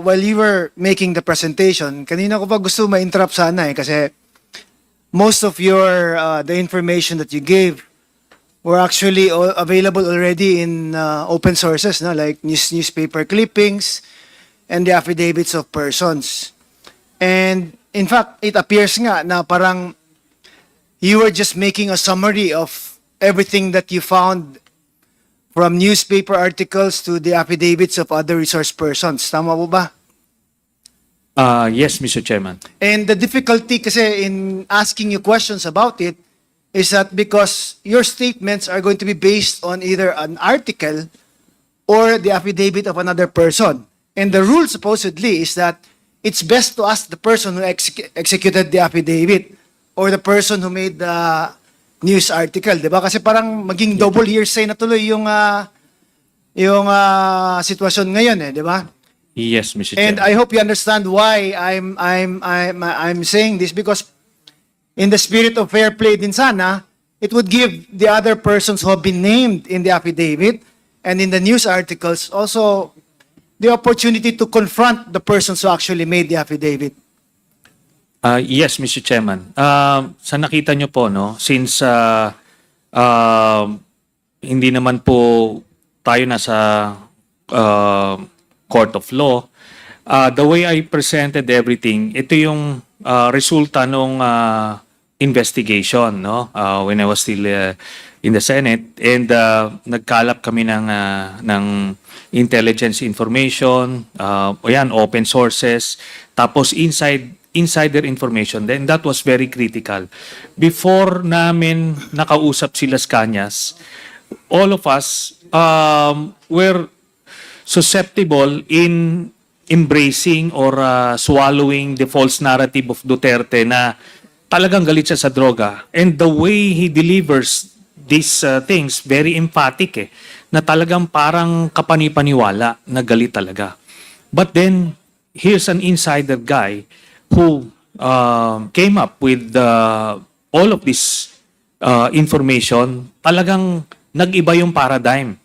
While you were making the presentation, kanina ko pa gusto ma-interrupt sana kasi most of your the information that you gave were actually available already in open sources, no? Like newspaper clippings and the affidavits of persons. And in fact, it appears nga na parang you were just making a summary of everything that you found from newspaper articles to the affidavits of other resource persons. Tama po ba? Yes, Mr. Chairman. And the difficulty kasi in asking you questions about it is that because your statements are going to be based on either an article or the affidavit of another person. And the rule supposedly is that it's best to ask the person who executed the affidavit or the person who made the news article, di ba? Kasi parang maging double hearsay na tuloy yung sitwasyon ngayon, di ba? Yes, Mr. And Chairman. I hope you understand why I'm saying this, because in the spirit of fair play din sana, it would give the other persons who have been named in the affidavit and in the news articles also the opportunity to confront the persons who actually made the affidavit. Yes, Mr. Chairman. Sa nakita nyo po, no, since hindi naman po tayo nasa court of law, the way I presented everything, ito yung resulta nung investigation, no? When I was still in the Senate, and nagkalap kami ng intelligence information, yan, open sources, tapos insider information, then that was very critical. Before namin nakausap si Las Cañas, all of us were susceptible in embracing or swallowing the false narrative of Duterte na talagang galit siya sa droga. And the way he delivers these things, very emphatic na talagang parang kapanipaniwala na galit talaga. But then, here's an insider guy who came up with all of this information. Talagang nag-iba yung paradigm